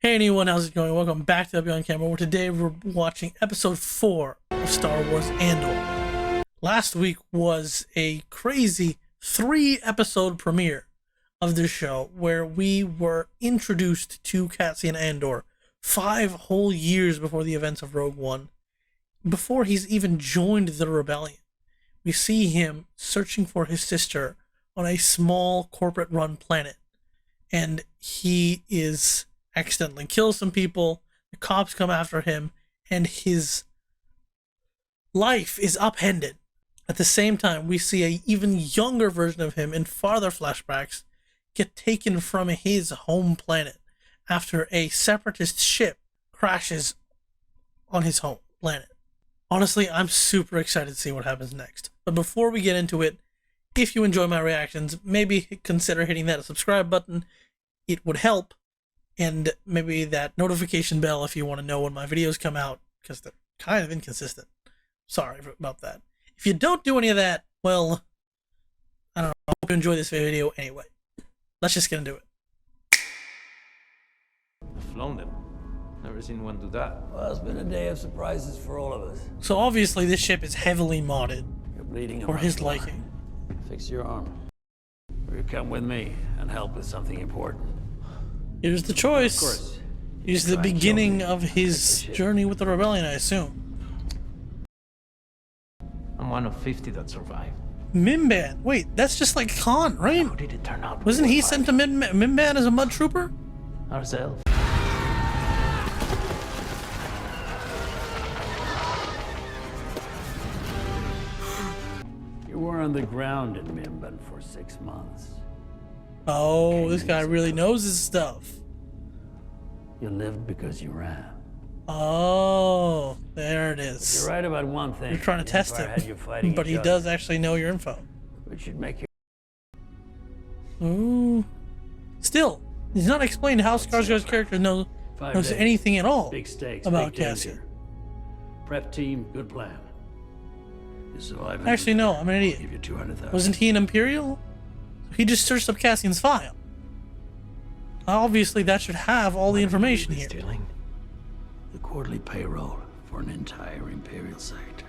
Hey anyone, how's it going? Welcome back to Abhi on Camera, where today we're watching episode 4 of Star Wars Andor. Last week was a crazy 3-episode premiere of this show, where we were introduced to Cassian Andor 5 whole years before the events of Rogue One, before he's even joined the rebellion. We see him searching for his sister on a small corporate-run planet, and he is accidentally kills some people, the cops come after him, and his life is upended. At the same time, we see an even younger version of him in farther flashbacks get taken from his home planet after a separatist ship crashes on his home planet. Honestly, I'm super excited to see what happens next. But before we get into it, if you enjoy my reactions, maybe consider hitting that subscribe button. It would help. And maybe that notification bell if you want to know when my videos come out, because they're kind of inconsistent. Sorry about that. If you don't do any of that, well, I don't know. I hope you enjoy this video anyway. Let's just get into it. I've flown them. Never seen one do that. Well, it's been a day of surprises for all of us. So obviously this ship is heavily modded You're bleeding for his liking. Fix your arm. Or you come with me and help with something important. Here's the choice. Of course. Here's the beginning of his journey with the rebellion, I assume. I'm one of 50 that survived. Mimban. Wait, that's just like Khan, right? How did it turn out? Wasn't he sent to Mimban as a mud trooper? Ourselves. You were on the ground in Mimban for 6 months. Oh, this guy really knows his stuff. You lived because you ran. Oh, there it is. You're right about one thing. You're trying to The test Empire had you him, fighting but each he other, does actually know your info. which should make you. Ooh. Still, he's not explained how Skarsgård's character knows 5 days. anything at all Big stakes, about big Cassian. danger. Prep team, good plan. You survive. Actually, no, I'm an Give idiot. you 200,000. Wasn't he an Imperial? He just searched up Cassian's file. Obviously, that should have all the information here. Stealing? The quarterly payroll for an entire Imperial sector.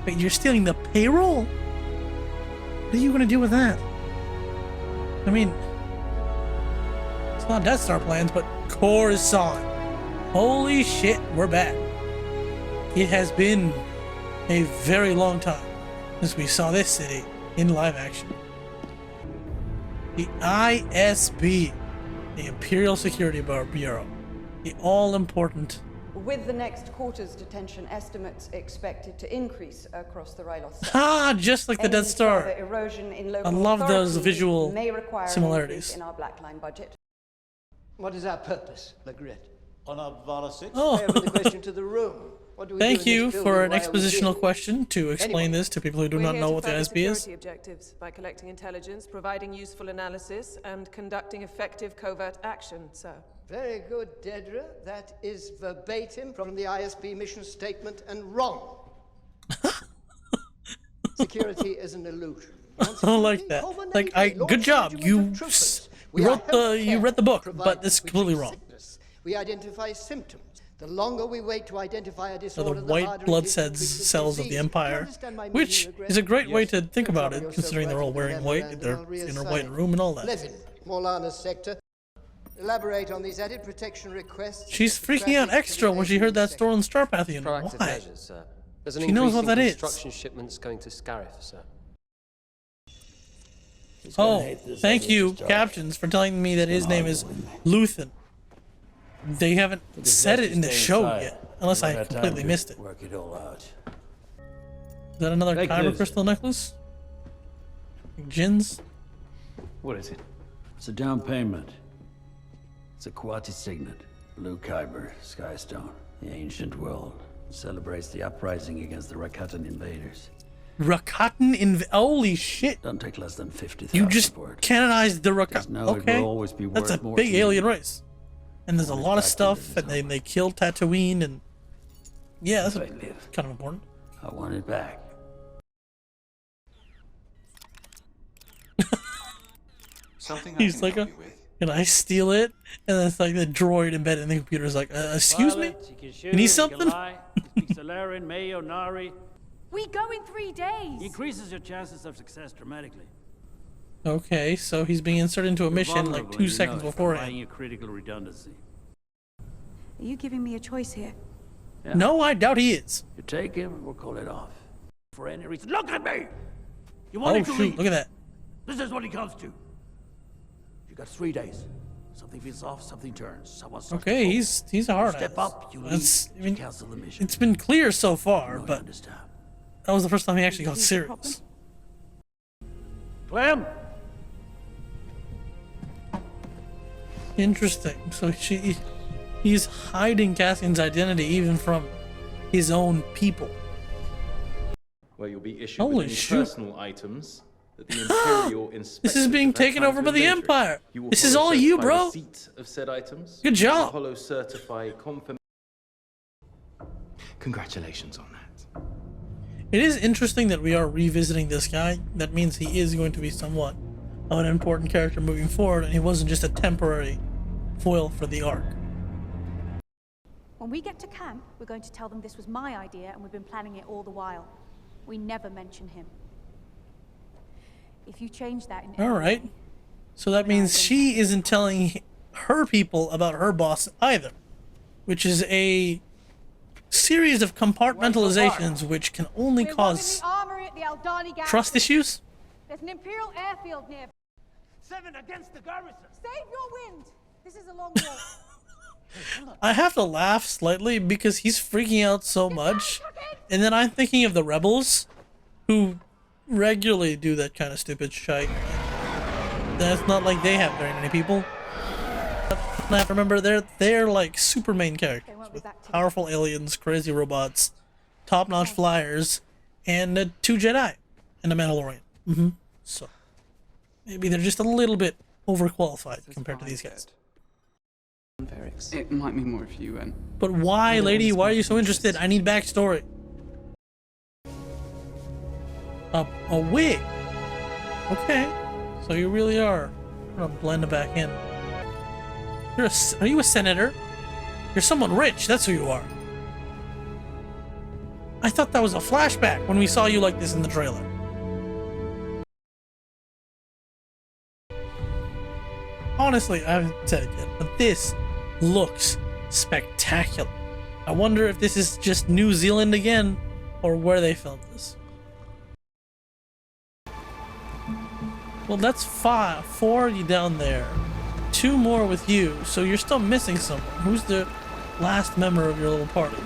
Wait, you're stealing the payroll? What are you gonna do with that? I mean, it's not Death Star plans, but Coruscant. Holy shit, we're back. It has been a very long time since we saw this city in live action. The ISB, the Imperial Security Bureau, the all-important. With the next quarter's detention estimates expected to increase across the Rylos sector. Ah, just like the Death Star. Erosion in local I love those authorities visual may require an similarities. increase in our black line budget. What is our purpose, Legret? On Vala 6? Oh, I open the question to the room. What do we thank do in you this for an building? Why are we expositional here? question to explain Anyway. this to people who do not know what the ISB is. Security objectives by collecting intelligence, providing useful analysis, and conducting effective covert action, sir. Very good, Dedra. That is verbatim from the ISB mission statement and wrong. Security is an illusion. I like that. Like, good job. You read the book, but it's completely wrong. We identify symptoms. The longer we wait to identify a So disorder, the the white harder blood it is to treat the cells of the disease. Empire, You understand my which meaning, is a Legret? great way to think Don't about trouble it, yourself considering they're all writing the wearing white, memorandum, they're I'll in a reassign white you. room and all that. Levin, Morlana's sector. Elaborate on these added protection requests. She's freaking out extra when she heard that Stolen Starpathian. Proactive Why? measures, sir. There's an She knows increase what in that is. construction shipments going to Scarif, sir. He's gonna Oh, hate this thank other you, discharge. Captions, for telling me that his name is Luthen. They haven't said it in the show yet, unless I completely missed it. Work it all out. Is that another Take Kyber this. crystal necklace? Like Jin's? What is it? It's a down payment. It's a Quati signet. Blue Kyber, Skystone, the ancient world. Celebrates the uprising against the Rakatan invaders. Rakatan holy shit! Don't take less than 50,000 You just for it. canonized the Just know Rakatan. it Okay, will always be that's a worth more big to you. alien race. And there's a lot of back to stuff, live and they killed Tatooine, and yeah, that's If I live, kind of important. I want it back. Something He's I can like help a- you with. Can I steal it? And then it's like the droid embedded in the computer is like, excuse me? You need something? We go in 3 days. Increases your chances of success dramatically. Okay, so he's being inserted into a mission like 2 seconds beforehand. Buying a critical redundancy. Are you giving me a choice here? Yeah. No, I doubt he is. You take him, we'll call it off. For any reason. Look at me! You Oh wanted to shoot, leave. look at that. This is what it comes to. You got 3 days. Something feels off, something turns. Someone starts Okay, to he's a hard step ass. up, you leave, That's- I mean, cancel the mission. it's been clear so far, No, you but understand. that was the first time he actually got serious. Clem! Interesting. So he's hiding Cassian's identity even from his own people. Where you'll be issued Holy with any shoot. personal items that the Imperial This is inspectors being have had taken time over to by the inventory. Empire. You will This is follow all you, certified bro. receipt of said items. Good job. Follow certify confirmation. Congratulations on that. It is interesting that we are revisiting this guy. That means he is going to be somewhat of an important character moving forward, and he wasn't just a temporary foil for the arc. When we get to camp, we're going to tell them this was my idea and we've been planning it all the while. We never mention him. If you change that in any All right. way, So that means she isn't telling her people about her boss either, which is a series of compartmentalizations which can only we're cause robbing the armory at the Aldhani garrison. trust issues. There's an Imperial airfield near. 7 against the garrison. Save your wind. This is a long walk. I have to laugh slightly because he's freaking out so much, and then I'm thinking of the rebels who regularly do that kind of stupid shit. That's not like they have very many people. I have to remember they're like super main characters with powerful aliens, crazy robots, top-notch flyers, and 2 Jedi and a Mandalorian. So maybe they're just a little bit overqualified compared to these guys. It might mean more if you went. But why, lady? Why are you so interested? I need backstory. A wig. Okay, so you really are. I'm gonna blend it back in. Are you a senator? You're someone rich. That's who you are. I thought that was a flashback when we saw you like this in the trailer. Honestly, I haven't said it yet, but this looks spectacular. I wonder if this is just New Zealand again, or where they filmed this. Well, that's 4 you down there. 2 more with you, so you're still missing someone. Who's the last member of your little party?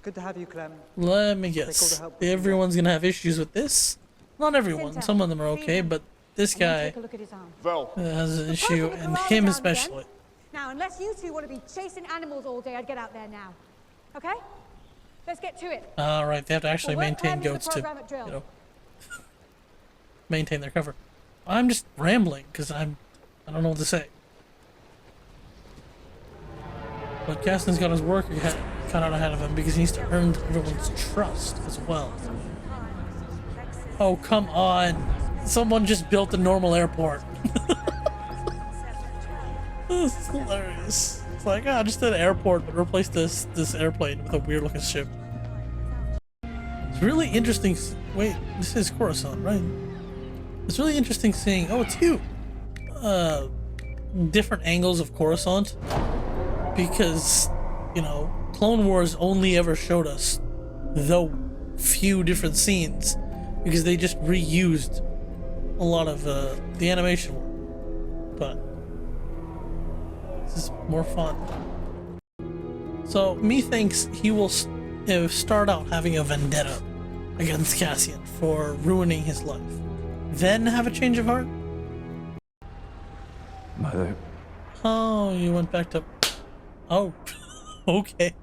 Good to have you, Clem. Let me guess. Everyone's gonna have issues with this? Not everyone. Some of them are okay, but this guy has an issue, and him especially. Now, unless you two want to be chasing animals all day, I'd get out there now. Okay? Let's get to it. Alright, they have to actually maintain goats to, drill. you know, maintain their cover. I'm just rambling, because I don't know what to say. But Cassian's got his work cut out ahead of him because he needs to earn everyone's trust as well. Oh, come on. Someone just built a normal airport. This is hilarious. It's like, just an airport, but replace this airplane with a weird looking ship. It's really interesting. Wait, this is Coruscant, right? It's really interesting seeing, oh, it's you. Different angles of Coruscant. Because, you know, Clone Wars only ever showed us the few different scenes because they just reused a lot of the animation work. But this is more fun. So methinks he will start out having a vendetta against Cassian for ruining his life, then have a change of heart. Mother. Oh, you went back to... Oh, okay.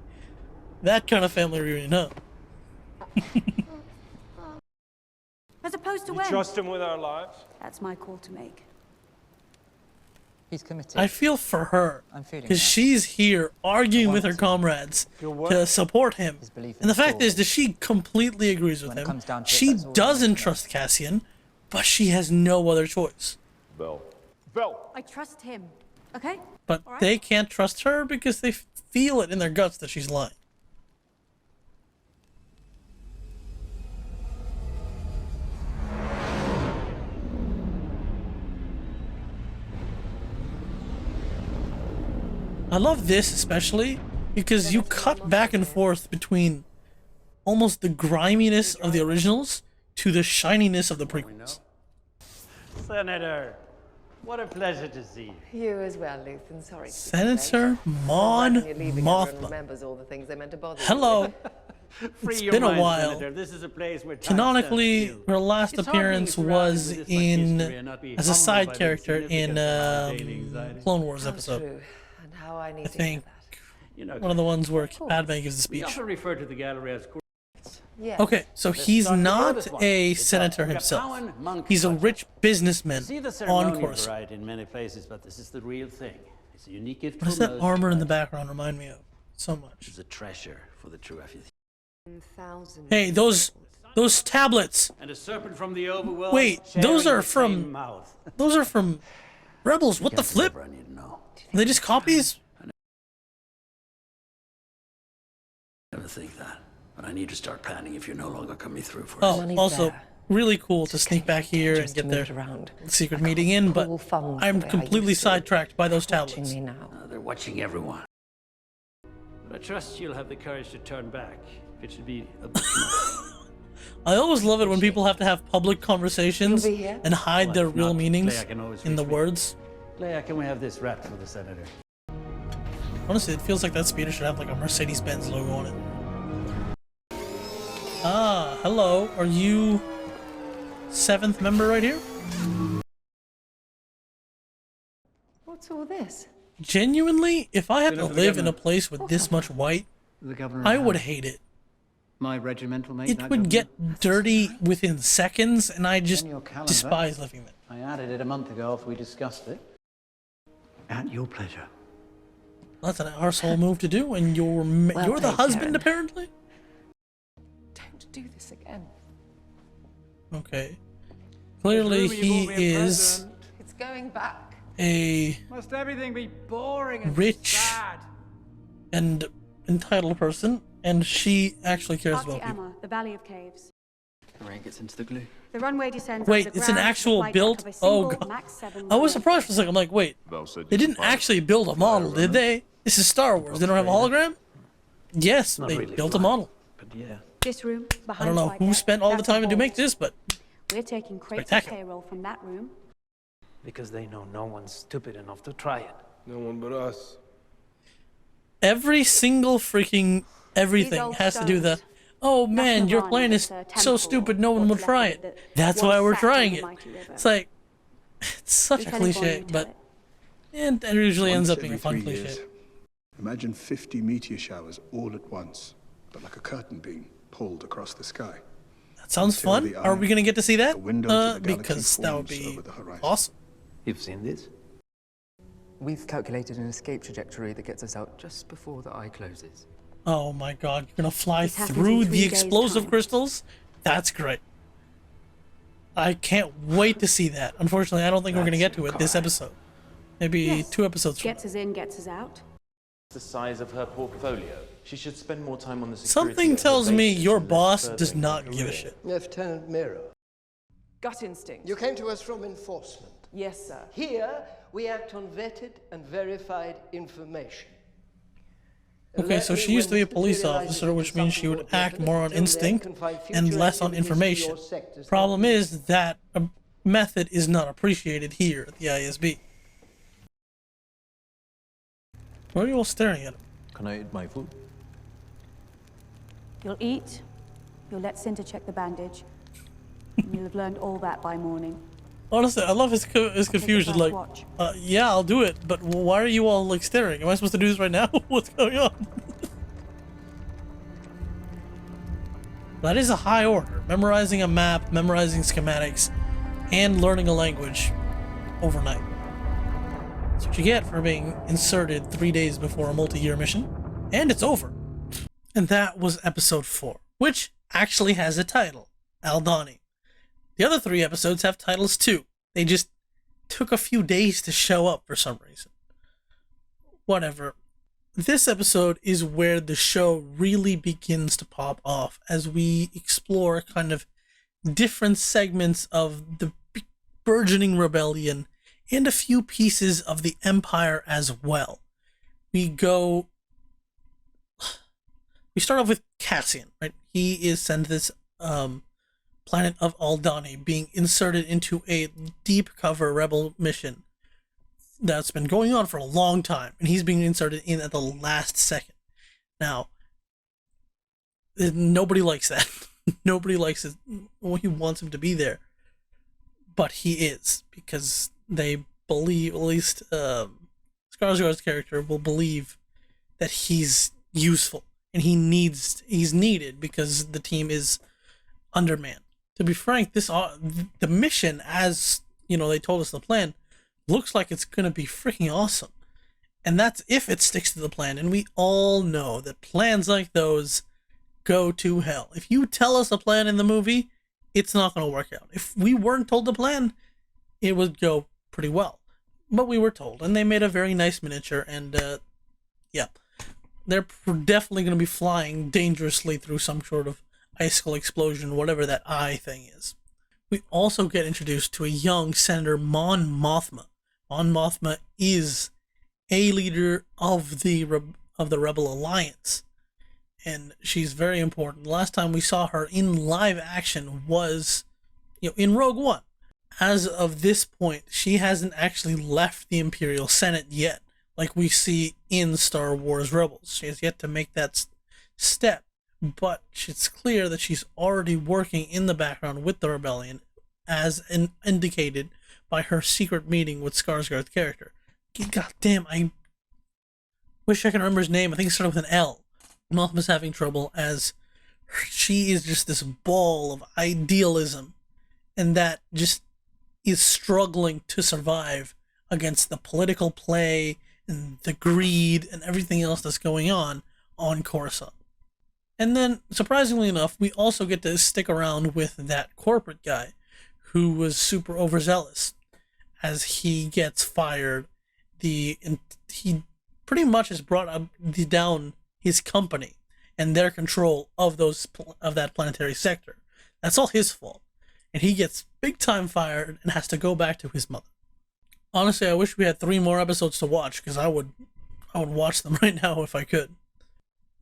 That kind of family reunion, huh? As opposed to when? Trust him with our lives? That's my call to make. He's committed. I feel for her, I'm feeling because that. she's here arguing with her comrades to support him. His belief in And the the fact is cause. that she completely agrees with When it him. comes down to it, She that's all we doesn't need to know. trust Cassian, but she has no other choice. Bell. I trust him, okay? But All right. they can't trust her because they feel it in their guts that she's lying. I love this especially because you cut back and forth between almost the griminess of the originals to the shininess of the prequels. Senator, what a pleasure to see you. You as well, Luthen. Sorry. Senator Mon Mothma. Remembers all the things they meant to bother Hello. It's been a while. Senator. This is a place where Canonically, her last It's hard appearance being surrounded was with this much in history and not be as a humbled side by the character in significance of our daily anxiety. Clone Wars How episode. true, and how I need I to hear think that. You know, one of the ones where Padme gives the we speech. often refer to the gallery as Yes. Okay, so he's not a senator himself. He's a rich businessman See the on ceremonials Coruscant. right in many places, but this is the real thing. It's a unique gift. What does that armor in the background remind me of? So much. It's a treasure for the true aficionado. Hey, those tablets. And a serpent from the overworld. Wait, those sharing are the same from mouth. those are from Rebels. What the Guess flip? whatever I need to know. Are they just copies? Never think that, but I need to start planning if you're no longer coming through for us. Oh, Money's also there. really cool to sneak back here and Just to get move their it around. secret meeting in, but Pool funds I'm the way I completely used to. sidetracked by those Watching tablets. me now. They're watching everyone. But I trust you'll have the courage to turn back. If it should be a bit I always love it when people have to have public conversations You'll be here? and hide Well, their if real not, meanings Leia can always in the reach me. words. Leia, can we have this wrapped for the senator? Honestly, it feels like that speeder should have like a Mercedes-Benz logo on it. Ah, hello. Are you 7th member right here? What's all this? Genuinely, if I had to Senator for the live in a governor. place with this much white, The governor. I of would House. hate it. My regimental mate. It that would governor. get dirty within seconds, and I just In your calendar. despise living there. I added it a month ago after we discussed it. At your pleasure. That's an arsehole move to do, and you're Well the played, husband Karen. apparently. Don't do this again. Okay. Clearly, he is It's going back. a Must everything be boring and Rich. sad? and entitled person, and she actually cares Arctic about people. Emma, the Valley of Caves. The rain gets into the glue. The runway descends Wait, over it's the an ground, actual the flight build? deck of a Oh, single God. Max 7 I was runway. surprised for a second. I'm like, wait, they didn't actually build a model, did they? This is Star Wars. They don't have a hologram? Yes, Not they really built a flying. model. But yeah. This room, I behind don't know flight who deck, spent all the that's a time to make vault. this, but We're taking crates of Spectacular. payroll from that room. Because they know no one's stupid enough to try it. No one but us. every single freaking everything old has to do the, stones. oh man, your Navani, plan is it's a so temple, stupid no one what's would left try of it. that That's once why we're sat on trying the it. mighty river. It's like, it's such a Lieutenant Boyne, cliche, you tell but it. it usually ends Once up being a every fun 3 cliche. years. Imagine 50 meteor showers all at once, but like a curtain being pulled across the sky. That sounds Until fun. the Are we eye, gonna get to see that? the window to the galaxy Because that would forms be over the horizon. awesome. You've seen this? We've calculated an escape trajectory that gets us out just before the eye closes. Oh my god, you're gonna fly This happens through in 3 the days' explosive time. crystals? That's great. I can't wait to see that. Unfortunately, I don't think we're gonna get to it this episode. Maybe Yes. 2 episodes from Gets us in, gets us out. The size of her portfolio. She should spend more time on the security Something of her tells me bases your and less boss furthering does her not give a career. shit. Lieutenant Miro, Gut instinct. you came to us from enforcement. Yes, sir. Here, we act on vetted and verified information. Okay, so Let she me, used to be a when police materializes officer, which into means she something would more act definite, more on till then, instinct confine and future less on activities to information. your sectors. Problem is that a method is not appreciated here at the ISB. Why are you all staring at him? Can I eat my food? You'll eat, you'll let Cinta check the bandage, and you'll have learned all that by morning. Honestly, I love his confusion. first Like, watch. yeah, I'll do it, but why are you all like staring? Am I supposed to do this right now? What's going on? That is a high order. Memorizing a map, memorizing schematics, and learning a language overnight. That's what you get for being inserted 3 days before a multi-year mission. And it's over. And that was episode 4, which actually has a title, Aldhani. The other 3 episodes have titles too. They just took a few days to show up for some reason. Whatever. This episode is where the show really begins to pop off as we explore kind of different segments of the burgeoning rebellion and a few pieces of the Empire as well. We start off with Cassian, right? He is sent to this planet of Aldhani, being inserted into a deep cover rebel mission that's been going on for a long time, and he's being inserted in at the last second. Now, nobody likes that. Nobody likes it. He wants him to be there, but he is, because they believe, at least Skarsgård's character will believe that he's useful and he's needed because the team is undermanned. To be frank, the mission, as you know, they told us the plan, looks like it's gonna be freaking awesome, and that's if it sticks to the plan. And we all know that plans like those go to hell. If you tell us a plan in the movie, it's not gonna work out. If we weren't told the plan, it would go pretty well, but we were told, and they made a very nice miniature. And yeah, they're definitely gonna be flying dangerously through some sort of icicle explosion, whatever that eye thing is. We also get introduced to a young Senator Mon Mothma. Mon Mothma is a leader of the Rebel Alliance, and she's very important. The last time we saw her in live action was, in Rogue One. As of this point, she hasn't actually left the Imperial Senate yet, like we see in Star Wars Rebels. She has yet to make that step, but it's clear that she's already working in the background with the rebellion, as indicated by her secret meeting with Skarsgård's character. God damn, I wish I could remember his name. I think it started with an L. Mothma's having trouble, as she is just this ball of idealism, and that just is struggling to survive against the political play and the greed and everything else that's going on Coruscant. And then, surprisingly enough, we also get to stick around with that corporate guy who was super overzealous. As he gets fired, he pretty much has brought down his company and their control of that planetary sector. That's all his fault. And he gets big time fired and has to go back to his mother. Honestly, I wish we had 3 more episodes to watch, because I would watch them right now if I could.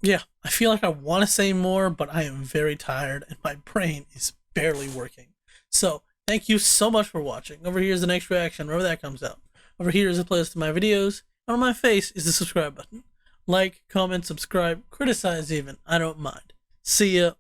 Yeah, I feel like I want to say more, but I am very tired and my brain is barely working. So, thank you so much for watching. Over here is the next reaction, wherever that comes out. Over here is a playlist of my videos. And on my face is the subscribe button. Like, comment, subscribe, criticize even. I don't mind. See ya.